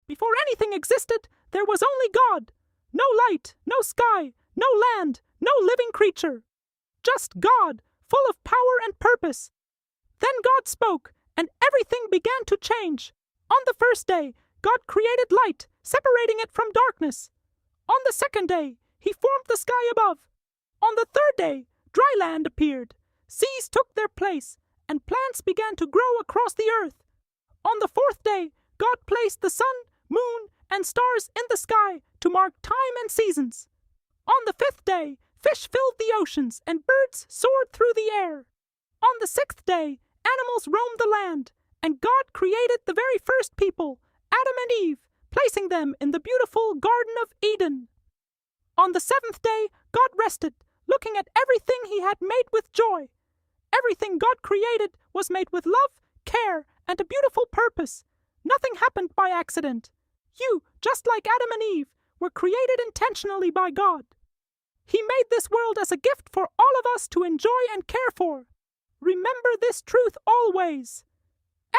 Before anything existed, there was only God. No light, no sky, no land, no living creature. Just God, full of power and purpose. Then God spoke, and everything began to change. On the first day, God created light, separating it from darkness. On the second day, He formed the sky above. On the third day, dry land appeared. Seas took their place, and plants began to grow across the earth. On the fourth day, God placed the sun, moon, and stars in the sky to mark time and seasons. On the fifth day, fish filled the oceans, and birds soared through the air. On the sixth day, animals roamed the land, and God created the very first people, Adam and Eve, placing them in the beautiful Garden of Eden. On the seventh day, God rested, looking at everything He had made with joy. Everything God created was made with love, care, and a beautiful purpose. Nothing happened by accident. You, just like Adam and Eve, were created intentionally by God. He made this world as a gift for all of us to enjoy and care for. Remember this truth always.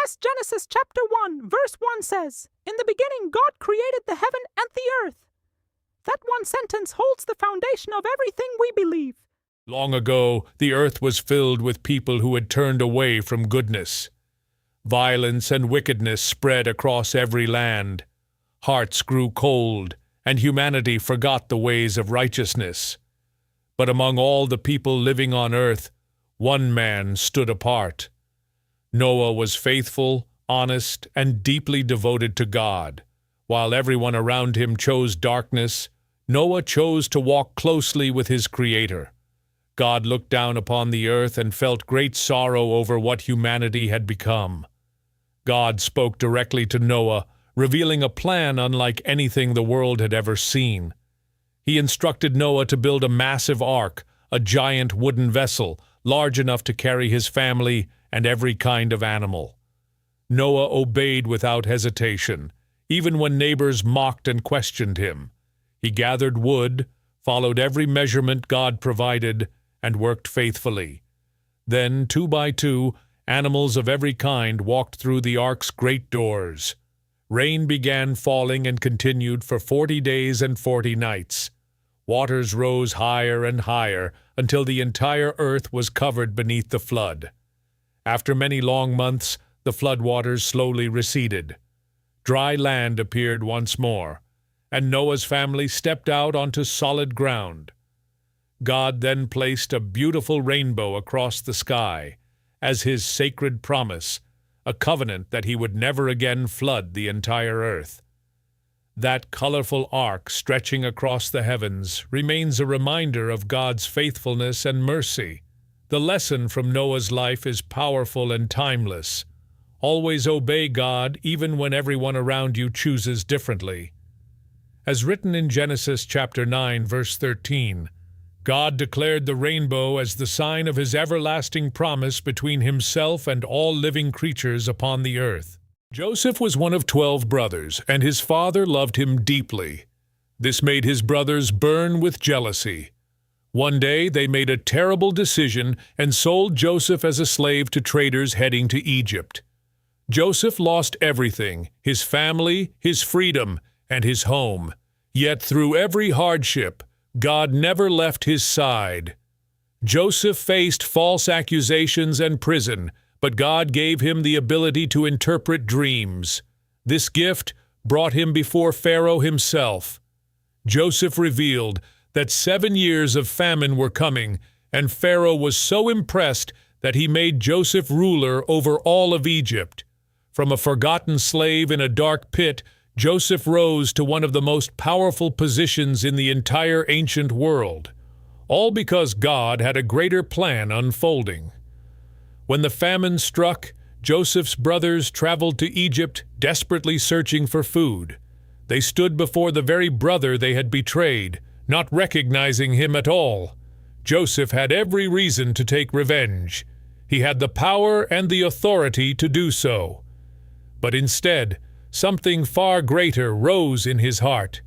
As Genesis chapter 1, verse 1 says, "In the beginning God created the heaven and the earth." That one sentence holds the foundation of everything we believe. Long ago, the earth was filled with people who had turned away from goodness. Violence and wickedness spread across every land. Hearts grew cold, and humanity forgot the ways of righteousness. But among all the people living on earth, one man stood apart. Noah was faithful, honest, and deeply devoted to God. While everyone around him chose darkness, Noah chose to walk closely with his Creator. God looked down upon the earth and felt great sorrow over what humanity had become. God spoke directly to Noah, revealing a plan unlike anything the world had ever seen. He instructed Noah to build a massive ark, a giant wooden vessel, large enough to carry his family and every kind of animal. Noah obeyed without hesitation, even when neighbors mocked and questioned him. He gathered wood, followed every measurement God provided, and worked faithfully. Then, 2 by 2, animals of every kind walked through the ark's great doors. Rain began falling and continued for 40 days and 40 nights. Waters rose higher and higher until the entire earth was covered beneath the flood. After many long months, the floodwaters slowly receded. Dry land appeared once more, and Noah's family stepped out onto solid ground. God then placed a beautiful rainbow across the sky as His sacred promise, a covenant that He would never again flood the entire earth. That colorful arc stretching across the heavens remains a reminder of God's faithfulness and mercy. The lesson from Noah's life is powerful and timeless. Always obey God even when everyone around you chooses differently. As written in Genesis chapter 9, verse 13, God declared the rainbow as the sign of His everlasting promise between Himself and all living creatures upon the earth. Joseph was one of 12 brothers, and his father loved him deeply. This made his brothers burn with jealousy. One day they made a terrible decision and sold Joseph as a slave to traders heading to Egypt. Joseph lost everything, his family, his freedom, and his home. Yet through every hardship, God never left his side. Joseph faced false accusations and prison, but God gave him the ability to interpret dreams. This gift brought him before Pharaoh himself. Joseph revealed that 7 years of famine were coming, and Pharaoh was so impressed that he made Joseph ruler over all of Egypt. From a forgotten slave in a dark pit, Joseph rose to one of the most powerful positions in the entire ancient world, all because God had a greater plan unfolding. When the famine struck, Joseph's brothers traveled to Egypt, desperately searching for food. They stood before the very brother they had betrayed, not recognizing him at all. Joseph had every reason to take revenge. He had the power and the authority to do so. But instead, something far greater rose in his heart.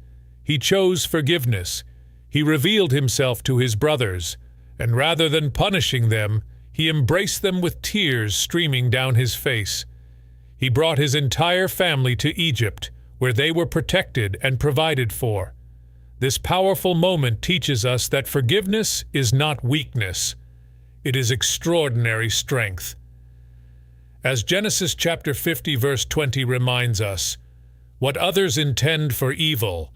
He chose forgiveness. He revealed himself to his brothers, and rather than punishing them, he embraced them with tears streaming down his face. He brought his entire family to Egypt, where they were protected and provided for. This powerful moment teaches us that forgiveness is not weakness. It is extraordinary strength. As Genesis chapter 50 verse 20 reminds us, what others intend for evil,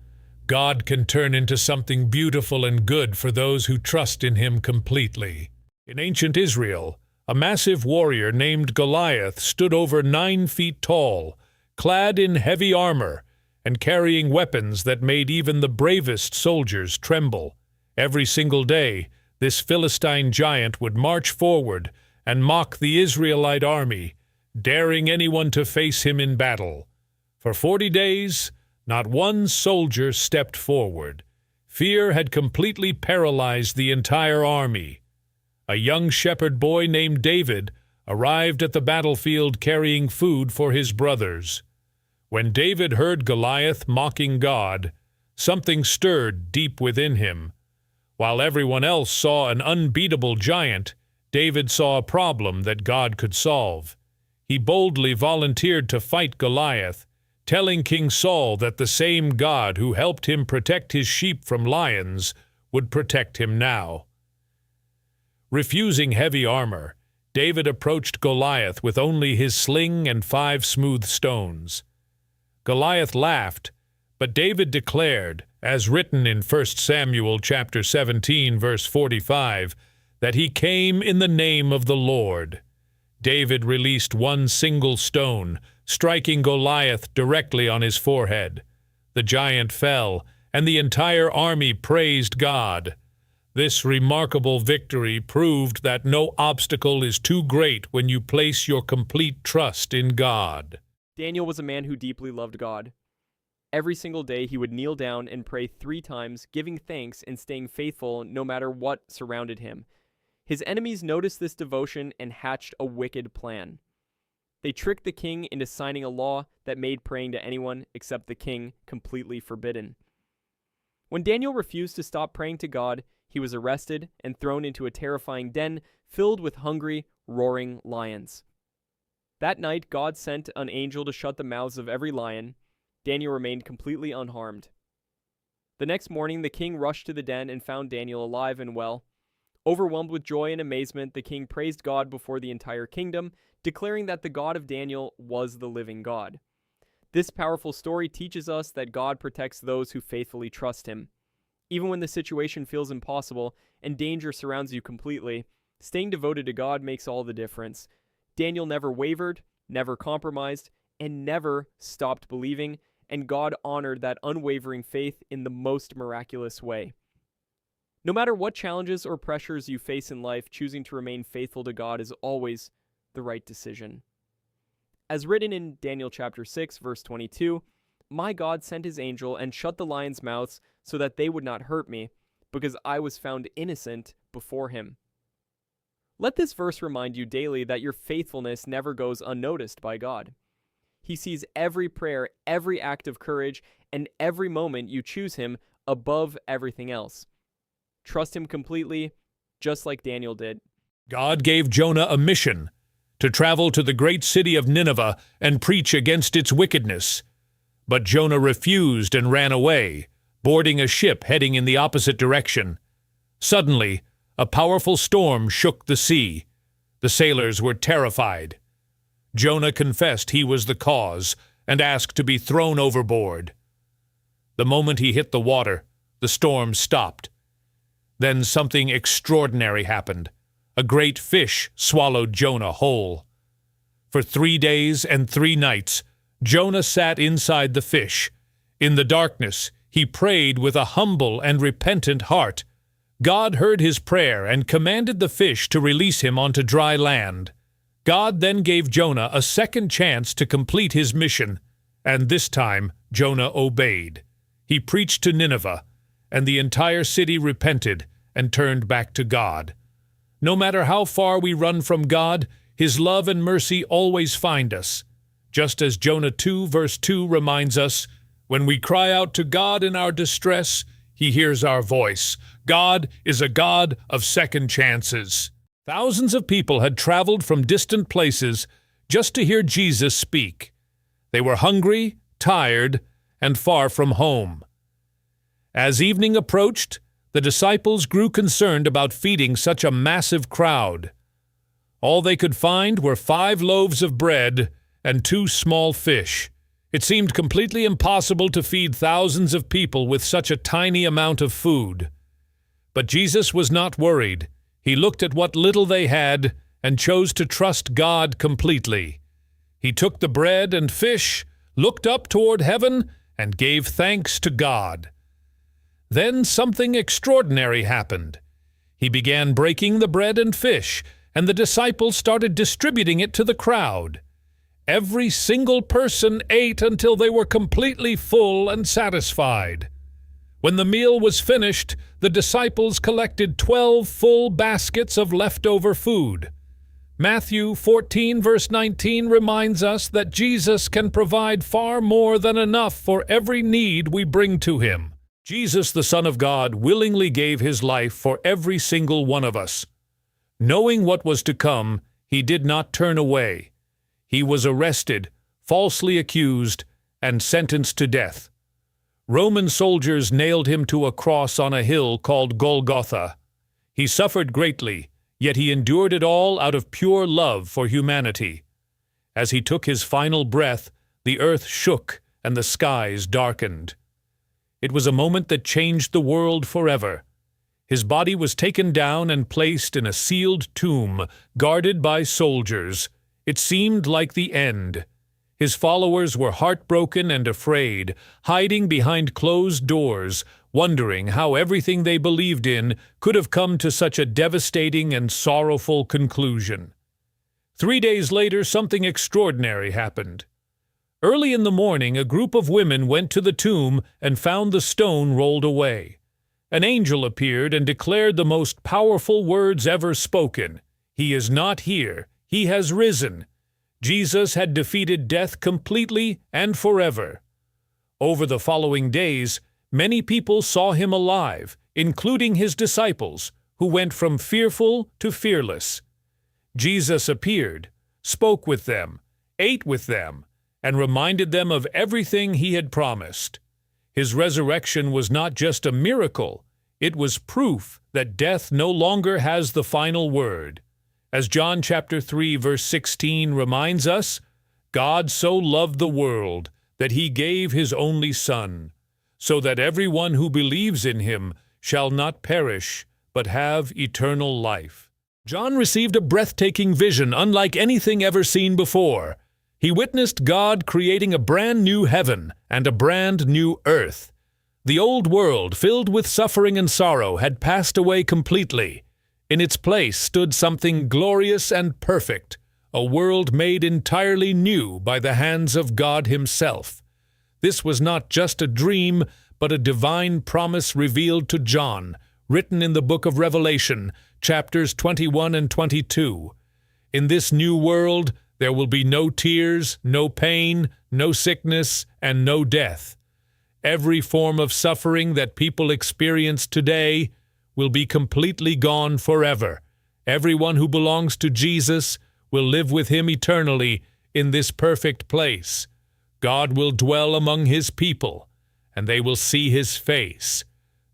God can turn into something beautiful and good for those who trust in Him completely. In ancient Israel, a massive warrior named Goliath stood over 9 feet tall, clad in heavy armor, and carrying weapons that made even the bravest soldiers tremble. Every single day, this Philistine giant would march forward and mock the Israelite army, daring anyone to face him in battle. For 40 days, not one soldier stepped forward. Fear had completely paralyzed the entire army. A young shepherd boy named David arrived at the battlefield carrying food for his brothers. When David heard Goliath mocking God, something stirred deep within him. While everyone else saw an unbeatable giant, David saw a problem that God could solve. He boldly volunteered to fight Goliath, telling King Saul that the same God who helped him protect his sheep from lions would protect him now. Refusing heavy armor, David approached Goliath with only his sling and 5 smooth stones. Goliath laughed, but David declared, as written in 1 Samuel chapter 17 verse 45, that he came in the name of the Lord. David released 1 single stone, striking Goliath directly on his forehead. The giant fell, and the entire army praised God. This remarkable victory proved that no obstacle is too great when you place your complete trust in God. Daniel was a man who deeply loved God. Every single day he would kneel down and pray 3 times, giving thanks and staying faithful no matter what surrounded him. His enemies noticed this devotion and hatched a wicked plan. They tricked the king into signing a law that made praying to anyone except the king completely forbidden. When Daniel refused to stop praying to God, he was arrested and thrown into a terrifying den filled with hungry, roaring lions. That night, God sent an angel to shut the mouths of every lion. Daniel remained completely unharmed. The next morning, the king rushed to the den and found Daniel alive and well. Overwhelmed with joy and amazement, the king praised God before the entire kingdom, declaring that the God of Daniel was the living God. This powerful story teaches us that God protects those who faithfully trust Him. Even when the situation feels impossible and danger surrounds you completely, staying devoted to God makes all the difference. Daniel never wavered, never compromised, and never stopped believing, and God honored that unwavering faith in the most miraculous way. No matter what challenges or pressures you face in life, choosing to remain faithful to God is always the right decision. As written in Daniel chapter 6, verse 22, "My God sent His angel and shut the lions' mouths so that they would not hurt me, because I was found innocent before Him." Let this verse remind you daily that your faithfulness never goes unnoticed by God. He sees every prayer, every act of courage, and every moment you choose Him above everything else. Trust Him completely, just like Daniel did. God gave Jonah a mission to travel to the great city of Nineveh and preach against its wickedness. But Jonah refused and ran away, boarding a ship heading in the opposite direction. Suddenly, a powerful storm shook the sea. The sailors were terrified. Jonah confessed he was the cause and asked to be thrown overboard. The moment he hit the water, the storm stopped. Then something extraordinary happened. A great fish swallowed Jonah whole. For 3 days and 3 nights, Jonah sat inside the fish. In the darkness, he prayed with a humble and repentant heart. God heard his prayer and commanded the fish to release him onto dry land. God then gave Jonah a second chance to complete his mission, and this time Jonah obeyed. He preached to Nineveh, and the entire city repented and turned back to God. No matter how far we run from God, His love and mercy always find us. Just as Jonah 2 verse 2 reminds us, when we cry out to God in our distress, He hears our voice. God is a God of second chances. Thousands of people had traveled from distant places just to hear Jesus speak. They were hungry, tired, and far from home. As evening approached, the disciples grew concerned about feeding such a massive crowd. All they could find were 5 loaves of bread and 2 small fish. It seemed completely impossible to feed thousands of people with such a tiny amount of food. But Jesus was not worried. He looked at what little they had and chose to trust God completely. He took the bread and fish, looked up toward heaven, and gave thanks to God. Then something extraordinary happened. He began breaking the bread and fish, and the disciples started distributing it to the crowd. Every single person ate until they were completely full and satisfied. When the meal was finished, the disciples collected 12 full baskets of leftover food. Matthew 14 verse 19 reminds us that Jesus can provide far more than enough for every need we bring to him. Jesus, the Son of God, willingly gave his life for every single one of us. Knowing what was to come, he did not turn away. He was arrested, falsely accused, and sentenced to death. Roman soldiers nailed him to a cross on a hill called Golgotha. He suffered greatly, yet he endured it all out of pure love for humanity. As he took his final breath, the earth shook and the skies darkened. It was a moment that changed the world forever. His body was taken down and placed in a sealed tomb, guarded by soldiers. It seemed like the end. His followers were heartbroken and afraid, hiding behind closed doors, wondering how everything they believed in could have come to such a devastating and sorrowful conclusion. 3 days later, something extraordinary happened. Early in the morning, a group of women went to the tomb and found the stone rolled away. An angel appeared and declared the most powerful words ever spoken. "He is not here. He has risen." Jesus had defeated death completely and forever. Over the following days, many people saw him alive, including his disciples, who went from fearful to fearless. Jesus appeared, spoke with them, ate with them, and reminded them of everything he had promised. His resurrection was not just a miracle, it was proof that death no longer has the final word. As John chapter 3 verse 16 reminds us, God so loved the world that he gave his only Son, so that everyone who believes in him shall not perish, but have eternal life. John received a breathtaking vision unlike anything ever seen before. He witnessed God creating a brand new heaven and a brand new earth. The old world, filled with suffering and sorrow, had passed away completely. In its place stood something glorious and perfect, a world made entirely new by the hands of God himself. This was not just a dream, but a divine promise revealed to John, written in the book of Revelation, chapters 21 and 22. In this new world, there will be no tears, no pain, no sickness, and no death. Every form of suffering that people experience today will be completely gone forever. Everyone who belongs to Jesus will live with him eternally in this perfect place. God will dwell among his people, and they will see his face.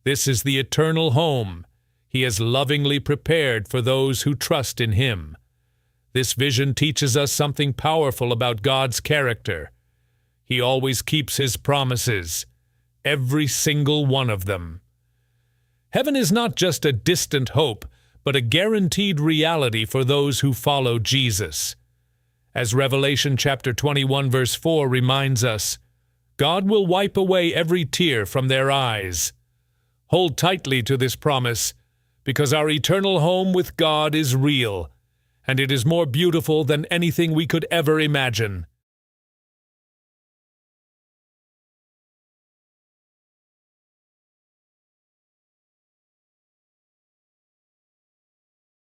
This is the eternal home he has lovingly prepared for those who trust in him. This vision teaches us something powerful about God's character. He always keeps his promises, every single one of them. Heaven is not just a distant hope, but a guaranteed reality for those who follow Jesus. As Revelation chapter 21 verse 4 reminds us, God will wipe away every tear from their eyes. Hold tightly to this promise, because our eternal home with God is real, and it is more beautiful than anything we could ever imagine.